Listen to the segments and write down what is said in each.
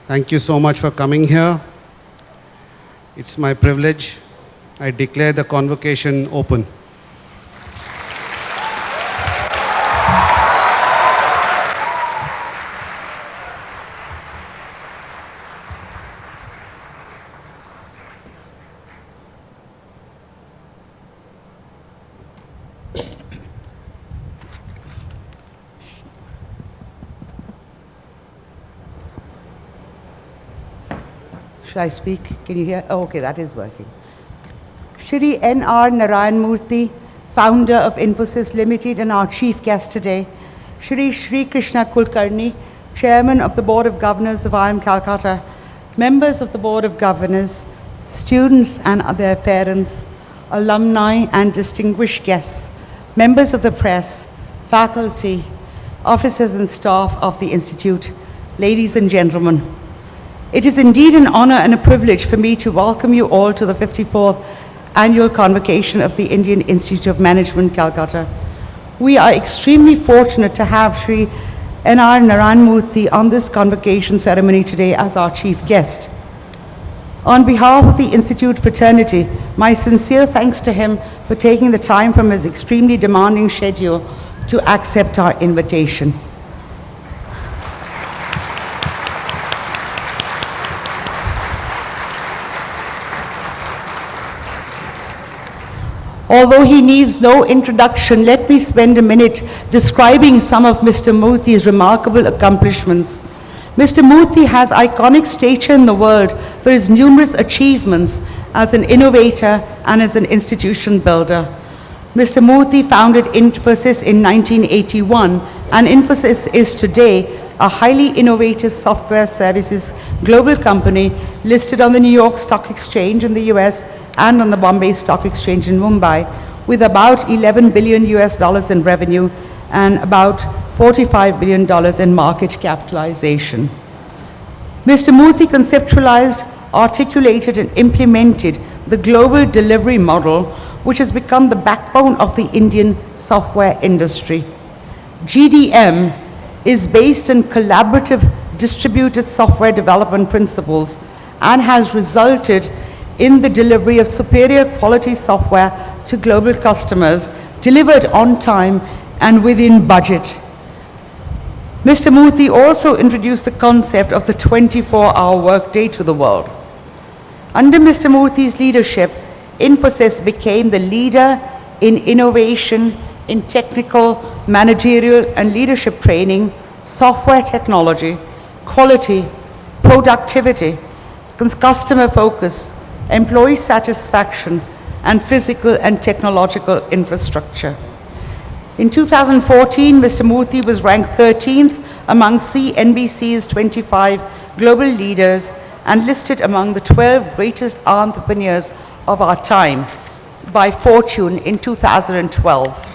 Thank you so much for coming here. It's my privilege. I declare the convocation open. Should I speak? Can you hear? Oh, okay, that is working. Shri N.R. Narayan Murthy, founder of Infosys Limited, and our chief guest today. Shri Krishna Kulkarni, chairman of the Board of Governors of IIM Calcutta, members of the Board of Governors, students and their parents, alumni and distinguished guests, members of the press, faculty, officers and staff of the Institute, ladies and gentlemen. It is indeed an honor and a privilege for me to welcome you all to the 54th Annual Convocation of the Indian Institute of Management, Calcutta. We are extremely fortunate to have Shri N.R. Narayan Murthy on this convocation ceremony today as our chief guest. On behalf of the Institute fraternity, my sincere thanks to him for taking the time from his extremely demanding schedule to accept our invitation. Although he needs no introduction, let me spend a minute describing some of Mr. Murthy's remarkable accomplishments. Mr. Murthy has iconic stature in the world for his numerous achievements as an innovator and as an institution builder. Mr. Murthy founded Infosys in 1981, and Infosys is today a highly innovative software services global company listed on the New York Stock Exchange in the US and on the Bombay Stock Exchange in Mumbai, with about $11 billion in revenue and about $45 billion in market capitalization. Mr. Murthy conceptualized, articulated, and implemented the global delivery model, which has become the backbone of the Indian software industry. GDM is based on collaborative distributed software development principles and has resulted in the delivery of superior quality software to global customers, delivered on time and within budget. Mr. Murthy also introduced the concept of the 24-hour workday to the world. Under Mr. Murthy's leadership, Infosys became the leader in innovation, in technical, managerial, and leadership training, software technology, quality, productivity, customer focus, employee satisfaction, and physical and technological infrastructure. In 2014, Mr. Murthy was ranked 13th among CNBC's 25 global leaders and listed among the 12 greatest entrepreneurs of our time by Fortune in 2012.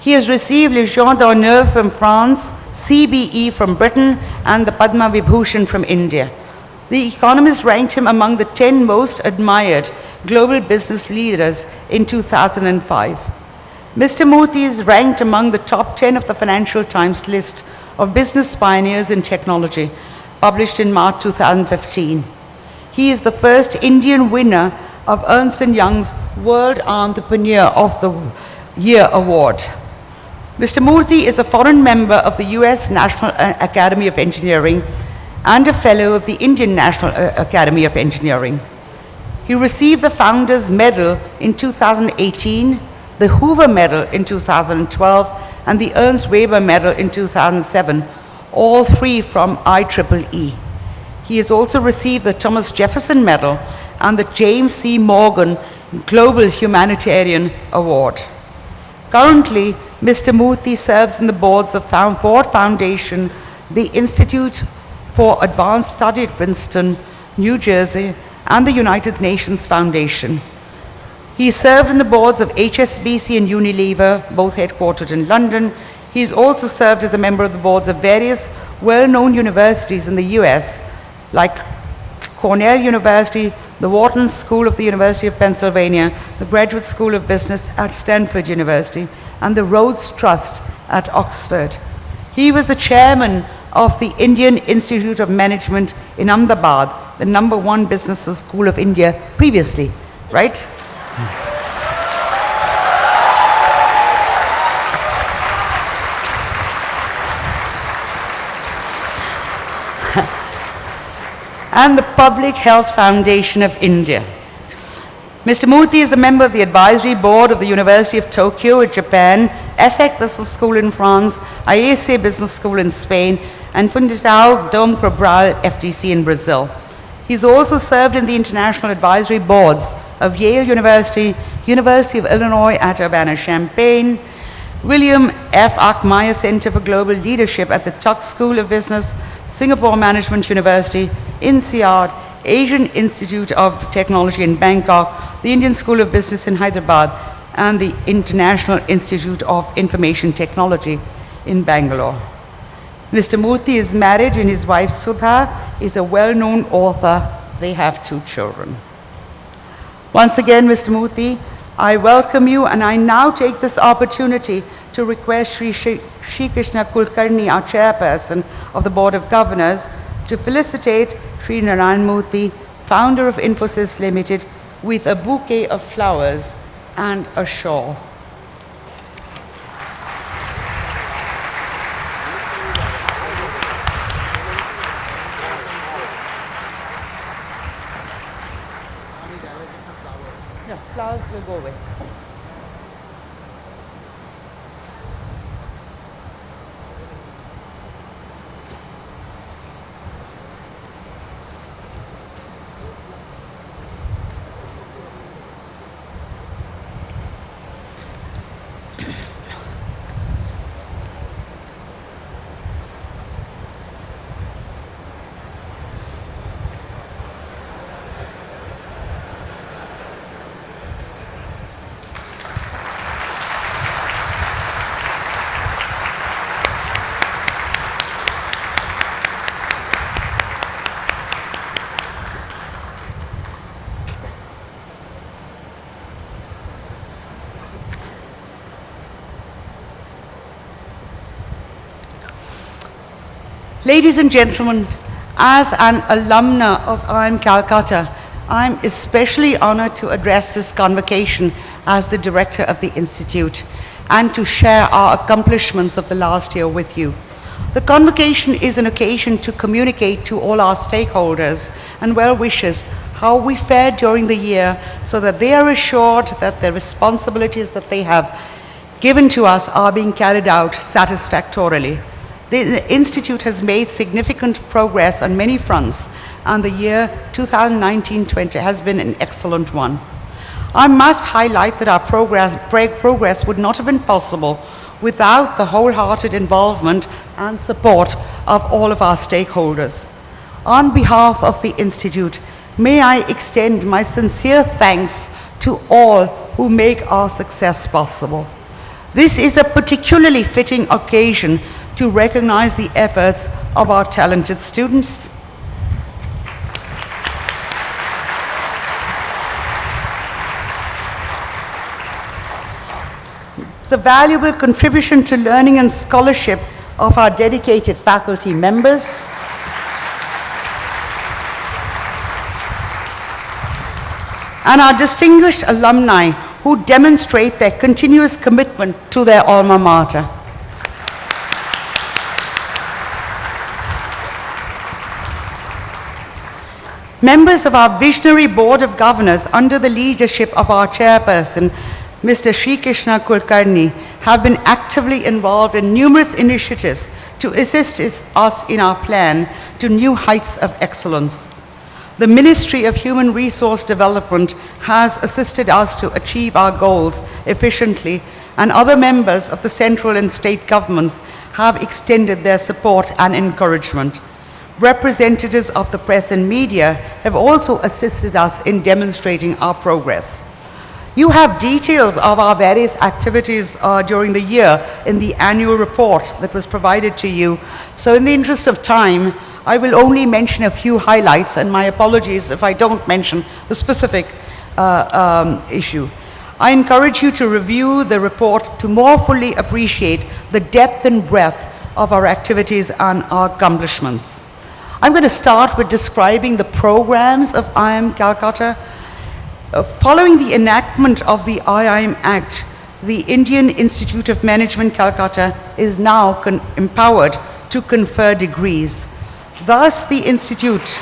He has received Légion d'honneur from France, CBE from Britain, and the Padma Vibhushan from India. The Economist ranked him among the 10 most admired global business leaders in 2005. Mr. Murthy is ranked among the top 10 of the Financial Times list of business pioneers in technology, published in March 2015. He is the first Indian winner of Ernst & Young's World Entrepreneur of the Year Award. Mr. Murthy is a foreign member of the US National Academy of Engineering and a fellow of the Indian National Academy of Engineering. He received the Founders Medal in 2018, the Hoover Medal in 2012, and the Ernst Weber Medal in 2007, all three from IEEE. He has also received the Thomas Jefferson Medal and the James C. Morgan Global Humanitarian Award. Currently, Mr. Murthy serves on the boards of Ford Foundation, the Institute for Advanced Study at Princeton, New Jersey, and the United Nations Foundation. He served on the boards of HSBC and Unilever, both headquartered in London. He's also served as a member of the boards of various well-known universities in the US, like Cornell University, the Wharton School of the University of Pennsylvania, the Graduate School of Business at Stanford University, and the Rhodes Trust at Oxford. He was the chairman of the Indian Institute of Management in Ahmedabad, the #1 business school of India previously, right? And the Public Health Foundation of India. Mr. Murthy is the member of the advisory board of the University of Tokyo in Japan, ESSEC Business School in France, IIC Business School in Spain, and Fundação Dom Cabral FDC in Brazil. He's also served in the international advisory boards of Yale University, University of Illinois at Urbana-Champaign, William F. Achmeier Center for Global Leadership at the Tuck School of Business, Singapore Management University, INSEAD, Asian Institute of Technology in Bangkok, the Indian School of Business in Hyderabad, and the International Institute of Information Technology in Bangalore. Mr. Murthy is married, and his wife Sudha is a well-known author. They have 2 children. Once again, Mr. Murthy, I welcome you, and I now take this opportunity to request Shri Krishna Kulkarni, our chairperson of the Board of Governors, to felicitate Shri Narayan Murthy, founder of Infosys Limited, with a bouquet of flowers and a shawl. No, flowers will go away. Ladies and gentlemen, as an alumna of IIM Calcutta, I'm especially honored to address this convocation as the director of the Institute and to share our accomplishments of the last year with you. The convocation is an occasion to communicate to all our stakeholders and well-wishers how we fared during the year so that they are assured that the responsibilities that they have given to us are being carried out satisfactorily. The Institute has made significant progress on many fronts, and the year 2019-20 has been an excellent one. I must highlight that our progress would not have been possible without the wholehearted involvement and support of all of our stakeholders. On behalf of the Institute, may I extend my sincere thanks to all who make our success possible. This is a particularly fitting occasion to recognize the efforts of our talented students. The valuable contribution to learning and scholarship of our dedicated faculty members, and our distinguished alumni who demonstrate their continuous commitment to their alma mater. Members of our visionary Board of Governors under the leadership of our chairperson, Mr. Shri Krishna Kulkarni, have been actively involved in numerous initiatives to assist us in our plan to new heights of excellence. The Ministry of Human Resource Development has assisted us to achieve our goals efficiently, and other members of the central and state governments have extended their support and encouragement. Representatives of the press and media have also assisted us in demonstrating our progress. You have details of our various activities during the year in the annual report that was provided to you. So in the interest of time, I will only mention a few highlights, and my apologies if I don't mention the specific issue. I encourage you to review the report to more fully appreciate the depth and breadth of our activities and our accomplishments. I'm going to start with describing the programs of IIM Calcutta. Following the enactment of the IIM Act, the Indian Institute of Management Calcutta is now empowered to confer degrees. Thus, the Institute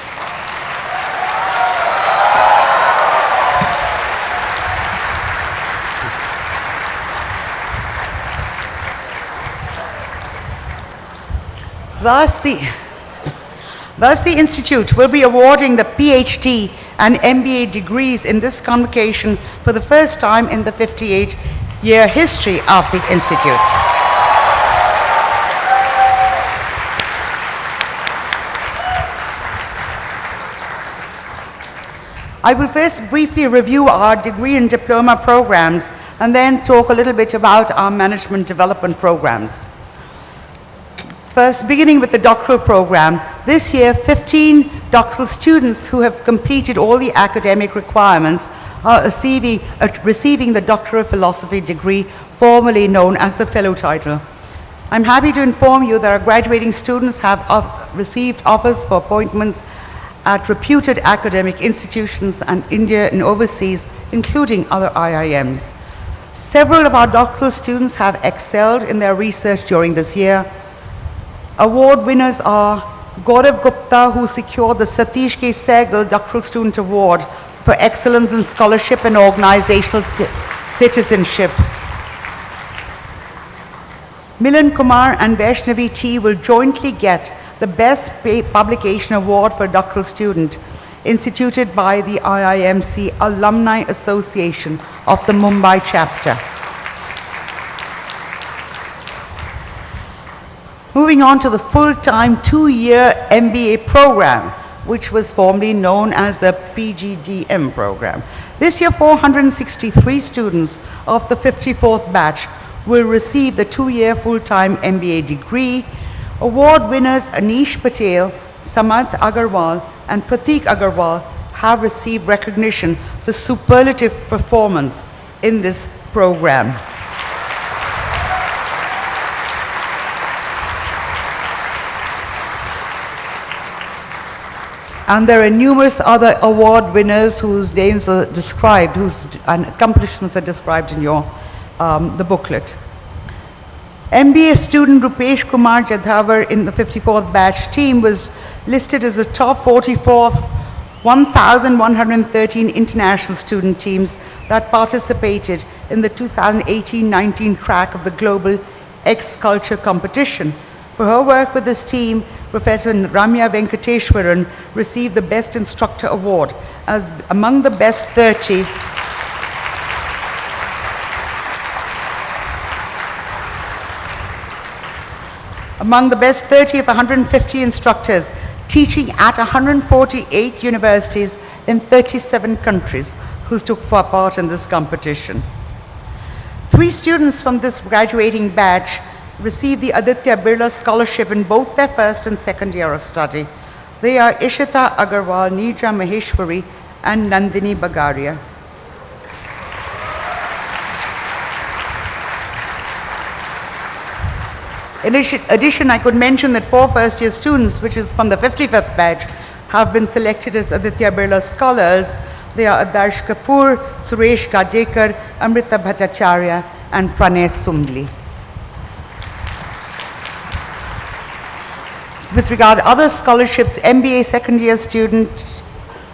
Thus, the Institute will be awarding the PhD and MBA degrees in this convocation for the first time in the 58-year history of the Institute. I will first briefly review our degree and diploma programs and then talk a little bit about our management development programs. First, beginning with the doctoral program, this year 15 doctoral students who have completed all the academic requirements are receiving the Doctor of Philosophy degree, formerly known as the Fellow title. I'm happy to inform you that our graduating students have received offers for appointments at reputed academic institutions in India and overseas, including other IIMs. Several of our doctoral students have excelled in their research during this year. Award winners are Gaurav Gupta, who secured the Satish K. Sehgal Doctoral Student Award for Excellence in Scholarship and Organizational Citizenship. Milan Kumar and Vaishnavi T. will jointly get the Best Publication Award for a doctoral student, instituted by the IIMC Alumni Association of the Mumbai chapter. Moving on to the full-time 2-year MBA program, which was formerly known as the PGDM program. This year, 463 students of the 54th batch will receive the 2-year full-time MBA degree. Award winners Anish Patel, Samarth Agarwal, and Pratik Agarwal have received recognition for superlative performance in this program. And there are numerous other award winners whose names are described, whose accomplishments are described in your the booklet. MBA student Rupesh Kumar Jadhavar in the 54th batch team was listed as the top 44 of 1,113 international student teams that participated in the 2018-19 track of the Global X-Culture competition. For her work with this team, Professor Ramya Venkateshwaran received the Best Instructor Award as among the best 30 of 150 instructors teaching at 148 universities in 37 countries who took part in this competition. 3 students from this graduating batch received the Aditya Birla Scholarship in both their first and second year of study. They are Ishita Agarwal, Nija Maheshwari, and Nandini Bagaria. In addition, I could mention that 4 first-year students, which is from the 55th batch, have been selected as Aditya Birla Scholars. They are Adarsh Kapoor, Suresh Gadekar, Amrita Bhattacharya, and Pranay Sumli. With regard to other scholarships, MBA second-year student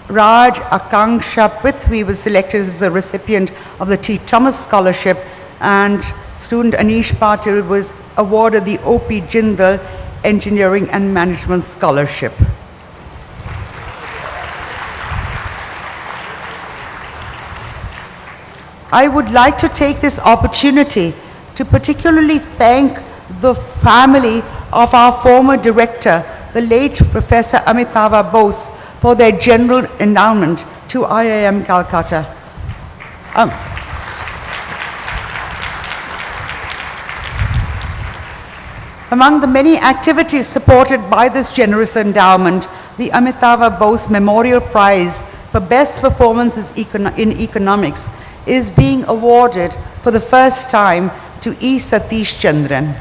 Raj Akanksha Prithvi was selected as a recipient of the T. Thomas Scholarship, and student Anish Patil was awarded the O.P. Jindal Engineering and Management Scholarship. I would like to take this opportunity to particularly thank the family of our former director, the late Professor Amitava Bose, for their general endowment to IIM Calcutta. Among the many activities supported by this generous endowment, the Amitava Bose Memorial Prize for Best Performances in Economics is being awarded for the first time to E. Satish Chandran.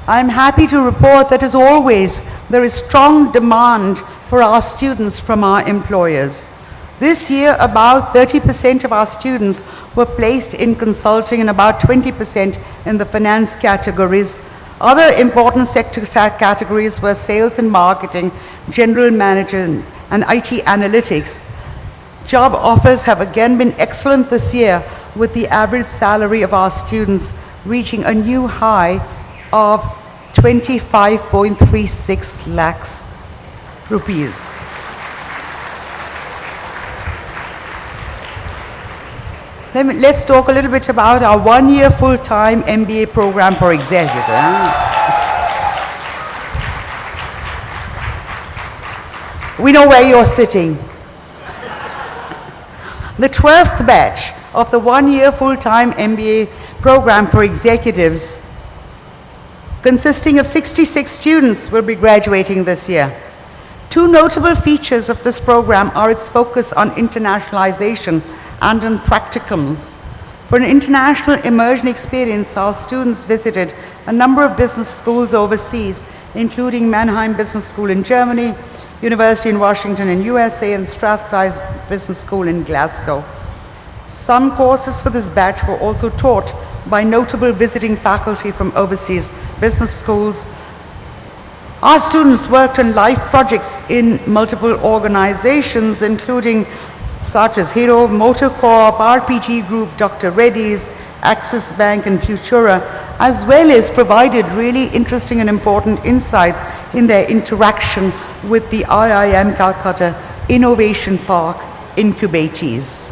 I'm happy to report that, as always, there is strong demand for our students from our employers. This year, about 30% of our students were placed in consulting and about 20% in the finance categories. Other important sector categories were sales and marketing, general management, and IT analytics. Job offers have again been excellent this year, with the average salary of our students reaching a new high of 25.36 lakhs rupees. Let's talk a little bit about our one-year full-time MBA program for executives. We know where you're sitting. The 12th batch of the one-year full-time MBA program for executives, consisting of 66 students, will be graduating this year. Two notable features of this program are its focus on internationalization and on practicums. For an international immersion experience, our students visited a number of business schools overseas, including Mannheim Business School in Germany, University in Washington in USA, and Strathclyde Business School in Glasgow. Some courses for this batch were also taught by notable visiting faculty from overseas business schools. Our students worked on live projects in multiple organizations, including such as Hero, Motor Corp, RPG Group, Dr. Reddy's, Axis Bank, and Futura, as well as provided really interesting and important insights in their interaction with the IIM Calcutta Innovation Park incubatees.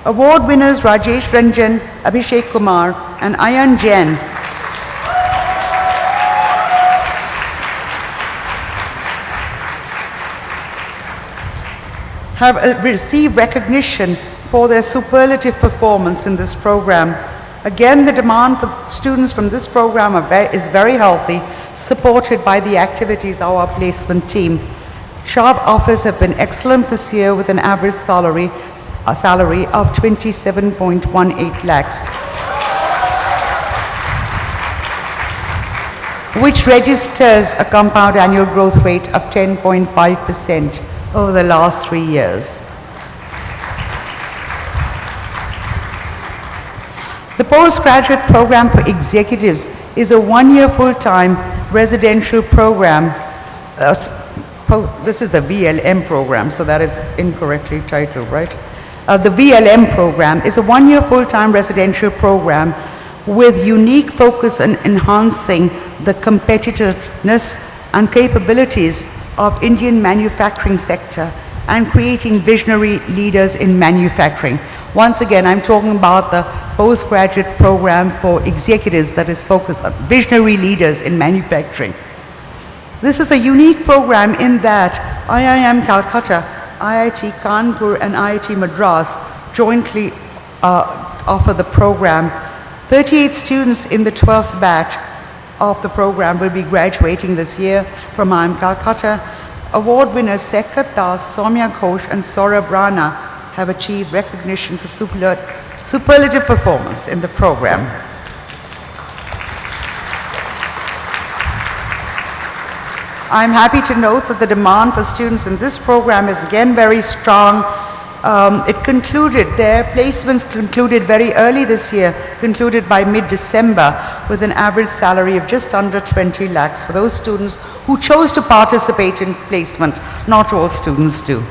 Award winners Rajesh Ranjan, Abhishek Kumar, and Ayan Jain have received recognition for their superlative performance in this program. Again, the demand for students from this program is very healthy, supported by the activities of our placement team. Job offers have been excellent this year, with an average salary of 27.18 lakhs, which registers a compound annual growth rate of 10.5% over the last 3 years. The Postgraduate Program for Executives is a one-year full-time residential program. This is the VLM program, so that is incorrectly titled, right? The VLM program is a one-year full-time residential program with unique focus on enhancing the competitiveness and capabilities of Indian manufacturing sector and creating visionary leaders in manufacturing. Once again, I'm talking about the postgraduate program for executives that is focused on visionary leaders in manufacturing. This is a unique program in that IIM Calcutta, IIT Kanpur, and IIT Madras jointly offer the program. 38 students in the 12th batch of the program will be graduating this year from IIM Calcutta. Award winners Sekat Das, Soumya Ghosh, and Saurabh Rana have achieved recognition for superlative performance in the program. I'm happy to note that the demand for students in this program is again very strong. Their placements concluded very early this year, concluded by mid-December, with an average salary of just under 20 lakhs for those students who chose to participate in placement. Not all students do.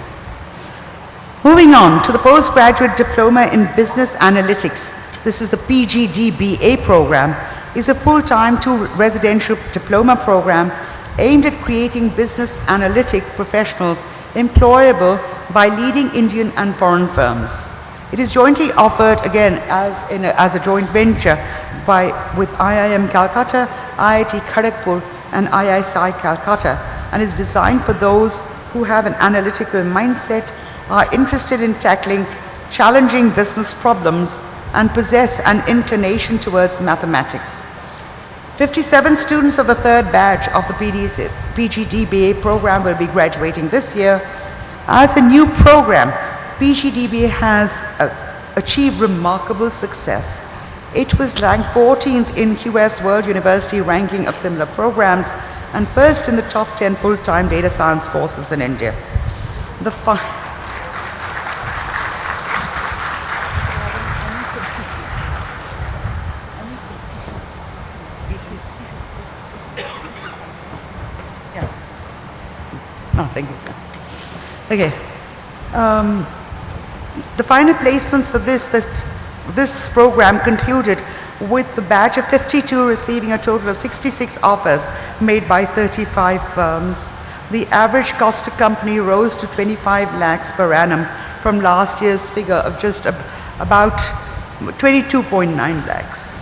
Moving on to the Postgraduate Diploma in Business Analytics. This is the PGDBA program, is a full-time residential diploma program aimed at creating business analytic professionals employable by leading Indian and foreign firms. It is jointly offered again as a joint venture with IIM Calcutta, IIT Kharagpur, and IISI Calcutta, and is designed for those who have an analytical mindset, are interested in tackling challenging business problems, and possess an inclination towards mathematics. 57 students of the third batch of the PGDBA program will be graduating this year. As a new program, PGDBA has achieved remarkable success. It was ranked 14th in US World University ranking of similar programs and first in the top 10 full-time data science courses in India. The No, thank you. Okay. The final placements for this program concluded with the batch of 52 receiving a total of 66 offers made by 35 firms. The average cost to company rose to 25 lakhs per annum from last year's figure of just about 22.9 lakhs.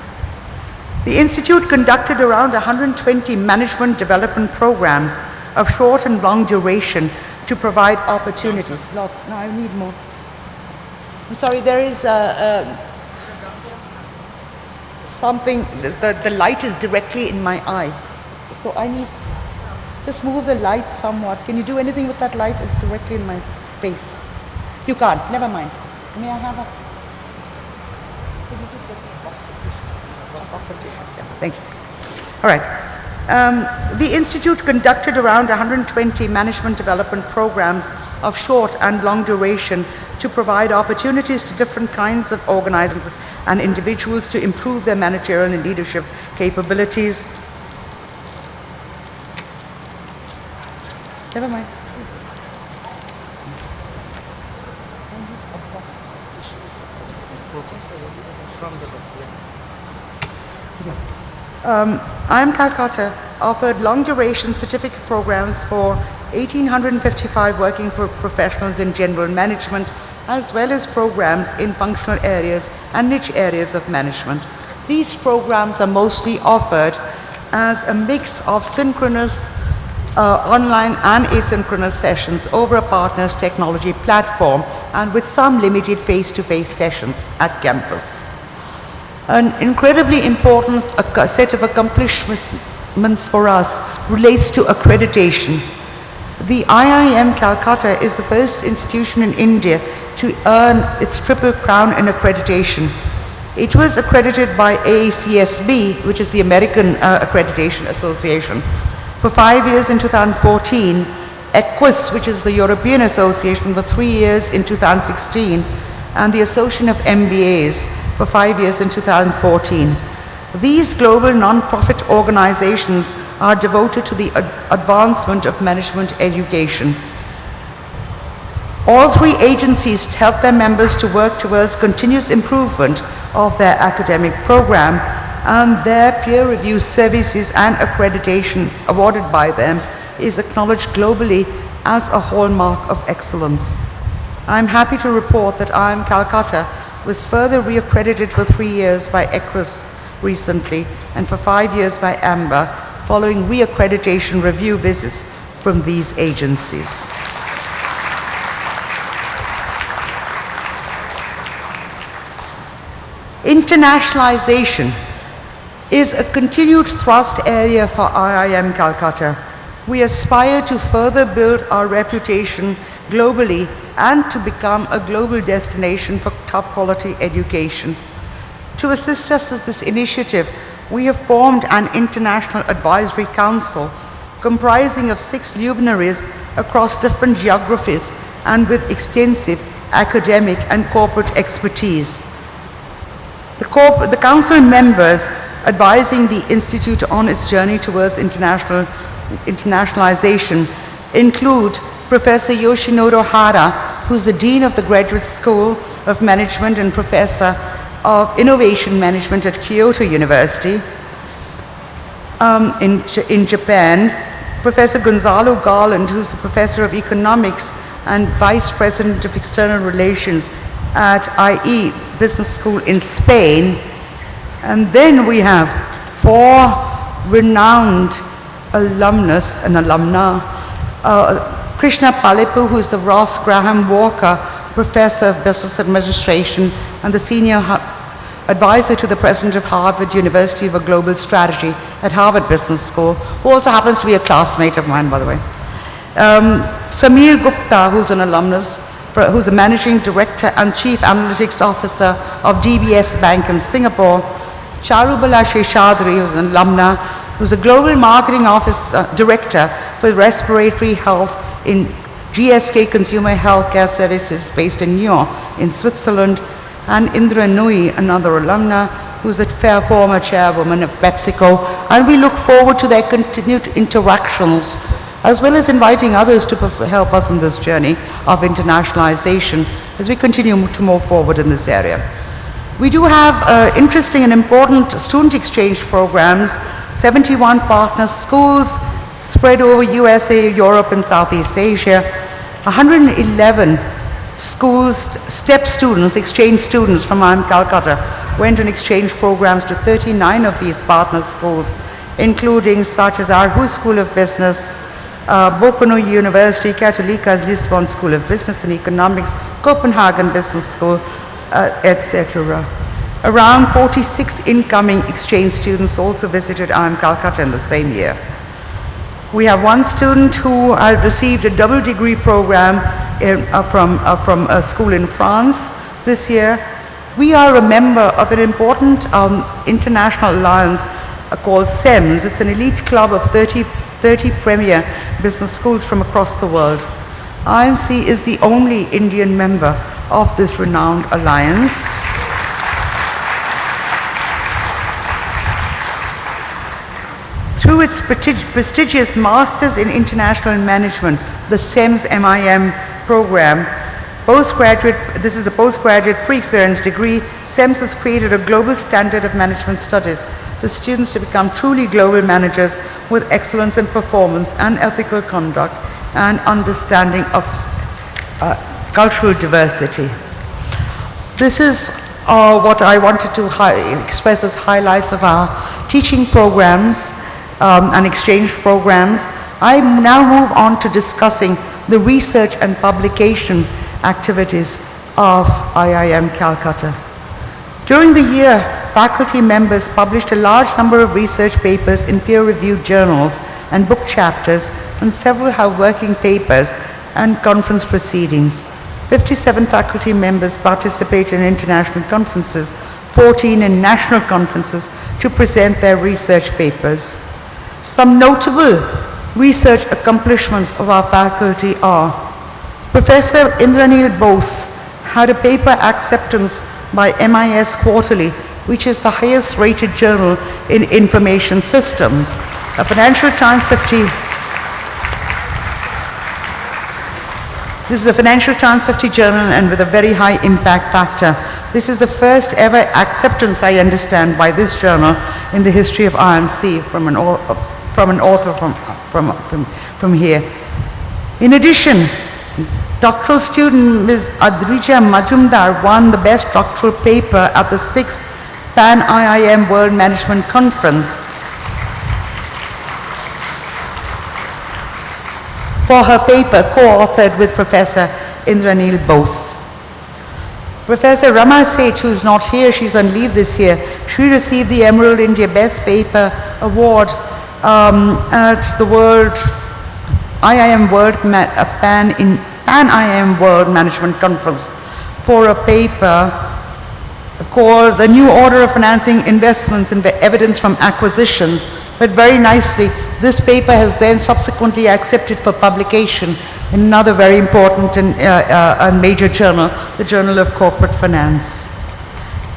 The Institute conducted around 120 management development programs of short and long duration to provide opportunities. Lots. No, I need more. I'm sorry, there is something, the light is directly in my eye. So I need, just move the light somewhat. Can you do anything with that light? It's directly in my face. You can't, never mind. May I have a, can you just get a box of tissues? Yeah, thank you. All right. The Institute conducted around 120 management development programs of short and long duration to provide opportunities to different kinds of organizations and individuals to improve their managerial and leadership capabilities. Never mind. IIM Calcutta offered long-duration certificate programs for 1,855 working professionals in general management, as well as programs in functional areas and niche areas of management. These programs are mostly offered as a mix of synchronous online and asynchronous sessions over a partner's technology platform and with some limited face-to-face sessions at campus. An incredibly important set of accomplishments for us relates to accreditation. The IIM Calcutta is the first institution in India to earn its triple crown in accreditation. It was accredited by AACSB, which is the American Accreditation Association, for 5 years in 2014, EQUIS, which is the European Association, for 3 years in 2016, and the Association of MBAs for 5 years in 2014. These global non-profit organizations are devoted to the advancement of management education. All three agencies help their members to work towards continuous improvement of their academic program, and their peer review services and accreditation awarded by them is acknowledged globally as a hallmark of excellence. I'm happy to report that IIM Calcutta was further reaccredited for 3 years by EQUIS recently and for 5 years by AMBA, following reaccreditation review visits from these agencies. Internationalization is a continued thrust area for IIM Calcutta. We aspire to further build our reputation globally and to become a global destination for top quality education. To assist us with this initiative, we have formed an international advisory council comprising of 6 luminaries across different geographies and with extensive academic and corporate expertise. The council members advising the Institute on its journey towards internationalization include Professor Yoshinoro Hara, who's the Dean of the Graduate School of Management and Professor of Innovation Management at Kyoto University in Japan, Professor Gonzalo Garland, who's the Professor of Economics and Vice President of External Relations at IE Business School in Spain. And then we have 4 renowned alumnus and alumna. Krishna Palipu, who is the Ross Graham Walker Professor of Business Administration and the Senior Advisor to the President of Harvard University for Global Strategy at Harvard Business School, who also happens to be a classmate of mine, by the way. Samir Gupta, who's an alumnus, who's a Managing Director and Chief Analytics Officer of DBS Bank in Singapore. Charubala Sheshadri, who's an alumna, who's a Global Marketing Office Director for Respiratory Health in GSK Consumer Healthcare Services based in Lyon in Switzerland, and Indra Nui, another alumna, who's a former chairwoman of PepsiCo, and we look forward to their continued interactions, as well as inviting others to help us in this journey of internationalization as we continue to move forward in this area. We do have interesting and important student exchange programs, 71 partner schools spread over USA, Europe, and Southeast Asia, 111 schools, STEP students, exchange students from IIM Calcutta went on exchange programs to 39 of these partner schools, including such as Aarhus School of Business, Bocconi University, Católica's Lisbon School of Business and Economics, Copenhagen Business School, etc. Around 46 incoming exchange students also visited IIM Calcutta in the same year. We have one student who received a double degree program from a school in France this year. We are a member of an important international alliance called SEMS. It's an elite club of 30 premier business schools from across the world. IMC is the only Indian member of this renowned alliance. Through its prestigious Masters in International Management, the SEMS MIM program, this is a postgraduate pre-experience degree, SEMS has created a global standard of management studies for students to become truly global managers with excellence in performance and ethical conduct and understanding of cultural diversity. This is what I wanted to express as highlights of our teaching programs and exchange programs. I now move on to discussing the research and publication activities of IIM Calcutta. During the year, faculty members published a large number of research papers in peer-reviewed journals and book chapters, and several have working papers and conference proceedings. 57 faculty members participated in international conferences, 14 in national conferences to present their research papers. Some notable research accomplishments of our faculty are: Professor Indranil Bose had a paper acceptance by MIS Quarterly, which is the highest rated journal in information systems. A Financial Times 50. This is a Financial Times 50 journal and with a very high impact factor. This is the first ever acceptance, I understand, by this journal in the history of IMC from an author from here. In addition, doctoral student Ms. Adrija Majumdar won the best doctoral paper at the 6th Pan-IIM World Management Conference for her paper co-authored with Professor Indranil Bose. Professor Rama Seth, who is not here, she's on leave this year, she received the Emerald India Best Paper Award at the Pan-IIM World Management Conference for a paper called The New Order of Financing Investments and Evidence from Acquisitions. But very nicely, this paper has then subsequently accepted for publication in another very important and major journal, the Journal of Corporate Finance.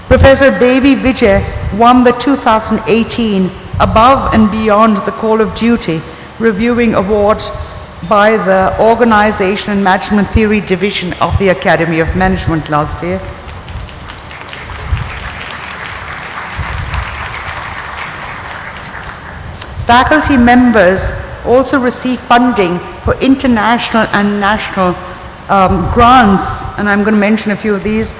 Professor Devi Vijay won the 2018 Above and Beyond the Call of Duty Reviewing Award by the Organization and Management Theory Division of the Academy of Management last year. Faculty members also receive funding for international and national grants, and I'm going to mention a few of these.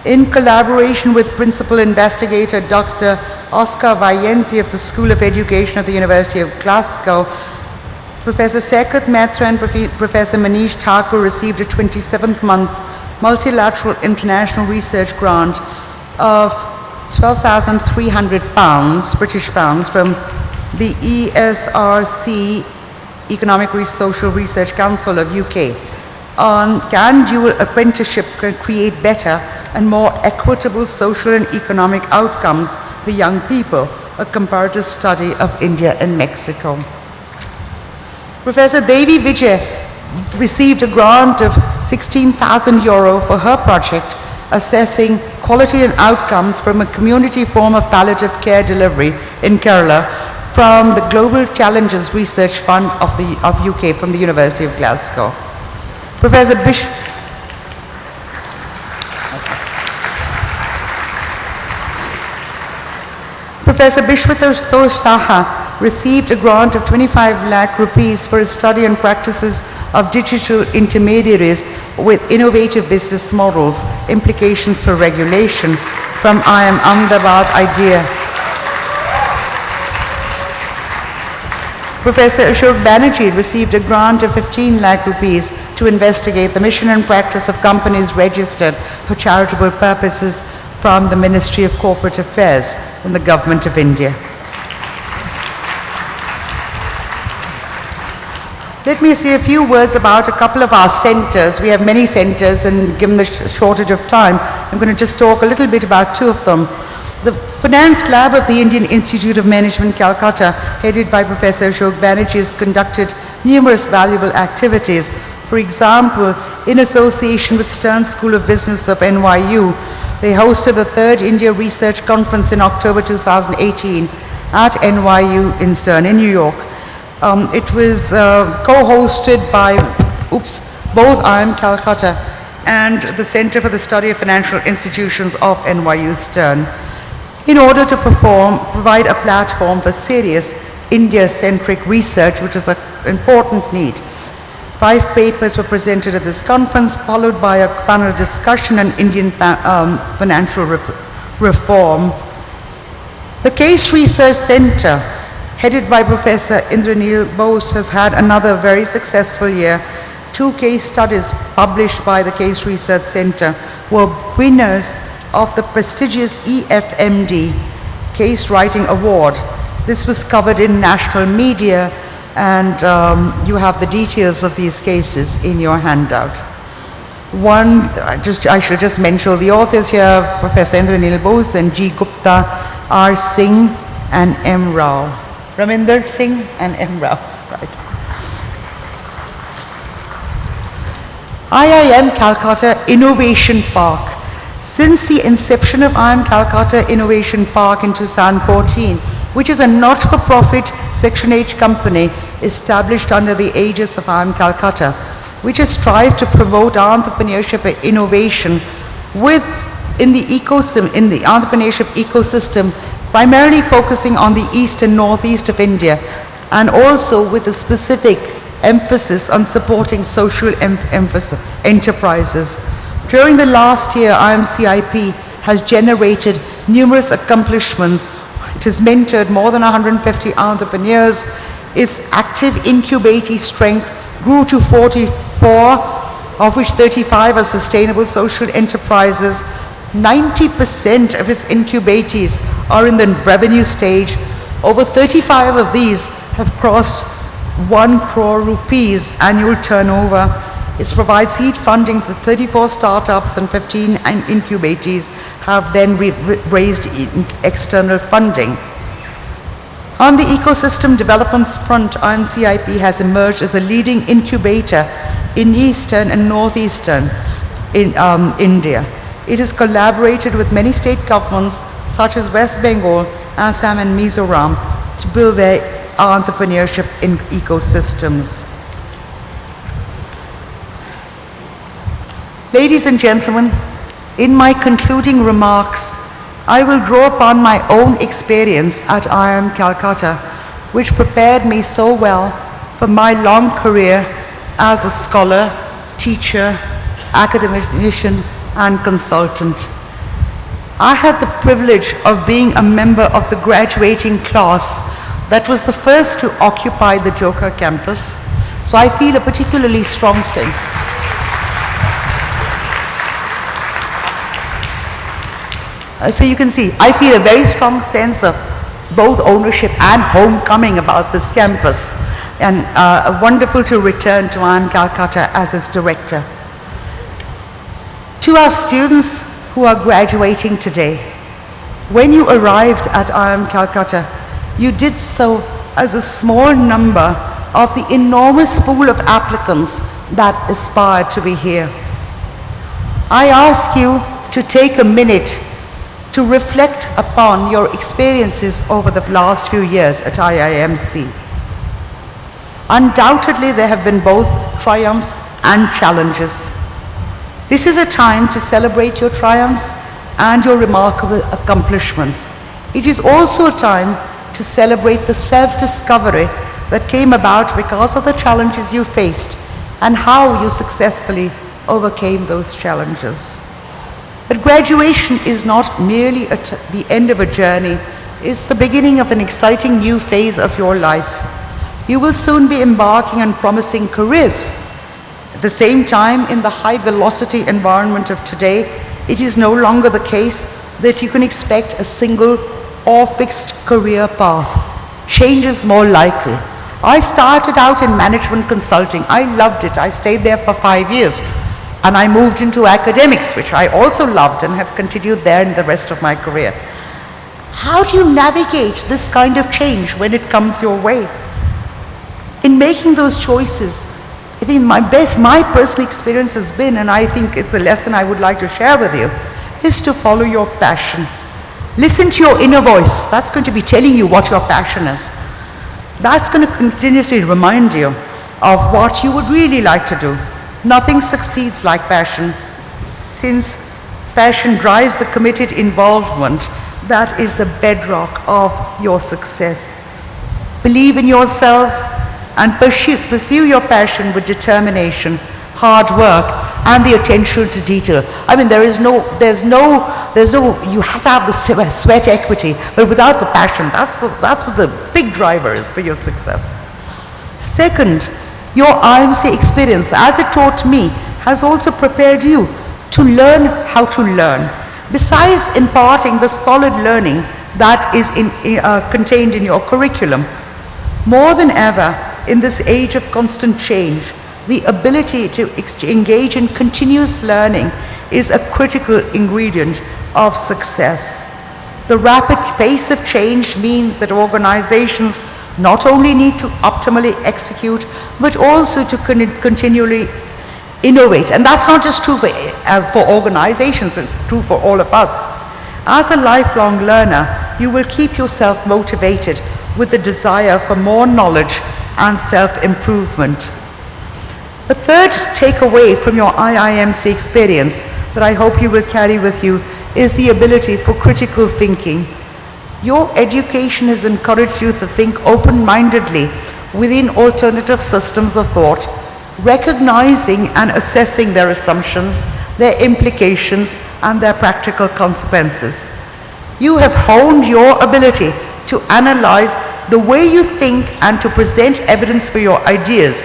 In collaboration with Principal Investigator Dr. Oscar Vayenti of the School of Education at the University of Glasgow, Professor Sekat Mehta and Professor Manish Thakur received a 27th month multilateral international research grant of £12,300, British pounds, from the ESRC, Economic Social Research Council of UK, on can dual apprenticeship create better and more equitable social and economic outcomes for Young People, a comparative study of India and Mexico. Professor Devi Vijay received a grant of €16,000 for her project assessing quality and outcomes from a community form of palliative care delivery in Kerala from the Global Challenges Research Fund of UK from the University of Glasgow. Professor Bishwatosh Saha received a grant of 25 lakh rupees for his study and practices of digital intermediaries with innovative business models, implications for regulation from IIM Ahmedabad IDEA. Professor Ashok Banerjee received a grant of 15 lakh rupees to investigate the mission and practice of companies registered for charitable purposes from the Ministry of Corporate Affairs in the Government of India. Let me say a few words about a couple of our centers. We have many centers, and given the shortage of time, I'm going to just talk a little bit about two of them. The Finance Lab of the Indian Institute of Management, Calcutta, headed by Professor Ashok Banerjee, has conducted numerous valuable activities. For example, in association with Stern School of Business of NYU, they hosted the third India Research Conference in October 2018 at NYU in Stern in New York. It was co-hosted by both IIM Calcutta and the Center for the Study of Financial Institutions of NYU Stern, in order to provide a platform for serious India-centric research, which is an important need. 5 papers were presented at this conference, followed by a panel discussion on Indian financial reform. The Case Research Center, headed by Professor Indranil Bose, has had another very successful year. 2 case studies published by the Case Research Center were winners of the prestigious EFMD Case Writing Award. This was covered in national media, and you have the details of these cases in your handout. I should just mention the authors here: Professor Indranil Bose and G. Gupta, R. Singh, and M. Rao. Raminder Singh and M. Rao, right. IIM Calcutta Innovation Park. Since the inception of IIM Calcutta Innovation Park in 2014, which is a not-for-profit Section 8 company established under the aegis of IIM Calcutta, which has strived to promote entrepreneurship and innovation in the entrepreneurship ecosystem, primarily focusing on the east and northeast of India, and also with a specific emphasis on supporting social enterprises. During the last year, IMCIP has generated numerous accomplishments. It has mentored more than 150 entrepreneurs. Its active incubatee strength grew to 44, of which 35 are sustainable social enterprises. 90% of its incubatees are in the revenue stage. Over 35 of these have crossed 1 crore rupees annual turnover. It provides seed funding for 34 startups, and 15 incubatees have then raised external funding. On the ecosystem development front, IMCIP has emerged as a leading incubator in eastern and northeastern India. It has collaborated with many state governments such as West Bengal, Assam, and Mizoram to build their entrepreneurship in ecosystems. Ladies and gentlemen, in my concluding remarks, I will draw upon my own experience at IIM Calcutta, which prepared me so well for my long career as a scholar, teacher, academician, and consultant. I had the privilege of being a member of the graduating class that was the first to occupy the Joka campus, so I feel a particularly strong sense. So you can see, I feel a very strong sense of both ownership and homecoming about this campus, and wonderful to return to IIM Calcutta as its director. To our students who are graduating today, When you arrived at IIM Calcutta, you did so as a small number of the enormous pool of applicants that aspired to be here. I ask you to take a minute to reflect upon your experiences over the last few years at IIMC. Undoubtedly, there have been both triumphs and challenges. This is a time to celebrate your triumphs and your remarkable accomplishments. It is also a time to celebrate the self-discovery that came about because of the challenges you faced and how you successfully overcame those challenges. But graduation is not merely the end of a journey, it's the beginning of an exciting new phase of your life. You will soon be embarking on promising careers. At the same time, in the high-velocity environment of today, it is no longer the case that you can expect a single or fixed career path. Change is more likely. I started out in management consulting. I loved it. I stayed there for 5 years. And I moved into academics, which I also loved and have continued there in the rest of my career. How do you navigate this kind of change when it comes your way? In making those choices, I think my personal experience has been, and I think it's a lesson I would like to share with you, is to follow your passion. Listen to your inner voice. That's going to be telling you what your passion is. That's going to continuously remind you of what you would really like to do. Nothing succeeds like passion. Since passion drives the committed involvement, that is the bedrock of your success. Believe in yourselves and pursue your passion with determination, hard work, and the attention to detail. I mean, there's no, you have to have the sweat equity, but without the passion, that's what the big driver is for your success. Second, your IIMC experience, as it taught me, has also prepared you to learn how to learn. Besides imparting the solid learning that is contained in your curriculum, more than ever, in this age of constant change, the ability to engage in continuous learning is a critical ingredient of success. The rapid pace of change means that organizations not only need to optimally execute, but also to continually innovate. And that's not just true for organizations, it's true for all of us. As a lifelong learner, you will keep yourself motivated with the desire for more knowledge and self-improvement. The third takeaway from your IIMC experience that I hope you will carry with you is the ability for critical thinking. Your education has encouraged you to think open-mindedly within alternative systems of thought, recognizing and assessing their assumptions, their implications, and their practical consequences. You have honed your ability to analyze the way you think and to present evidence for your ideas,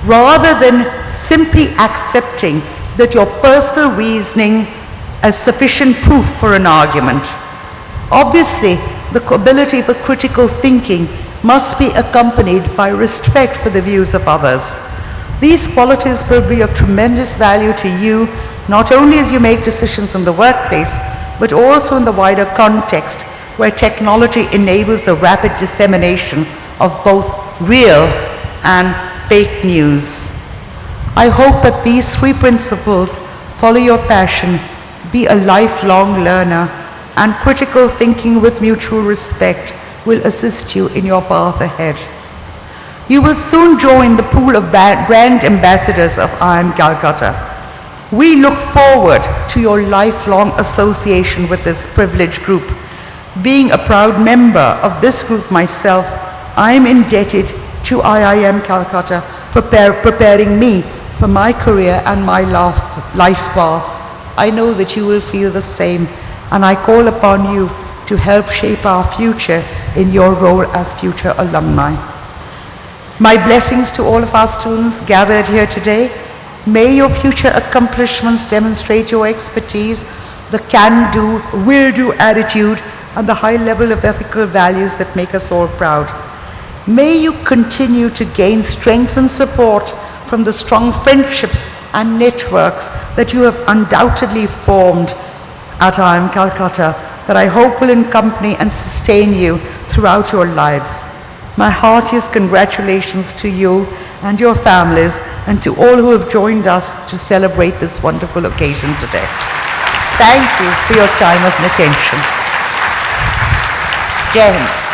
rather than simply accepting that your personal reasoning is sufficient proof for an argument. Obviously, the ability for critical thinking must be accompanied by respect for the views of others. These qualities will be of tremendous value to you, not only as you make decisions in the workplace, but also in the wider context where technology enables the rapid dissemination of both real and fake news. I hope that these three principles, follow your passion, be a lifelong learner, and critical thinking with mutual respect, will assist you in your path ahead. You will soon join the pool of brand ambassadors of IIM Calcutta. We look forward to your lifelong association with this privileged group. Being a proud member of this group myself, I am indebted to IIM Calcutta for preparing me for my career and my life path. I know that you will feel the same, and I call upon you to help shape our future in your role as future alumni. My blessings to all of our students gathered here today. May your future accomplishments demonstrate your expertise, the can-do, will-do attitude, and the high level of ethical values that make us all proud. May you continue to gain strength and support from the strong friendships and networks that you have undoubtedly formed at IIM Calcutta that I hope will accompany and sustain you throughout your lives. My heartiest congratulations to you and your families, and to all who have joined us to celebrate this wonderful occasion today. Thank you for your time and attention. Jai Hind.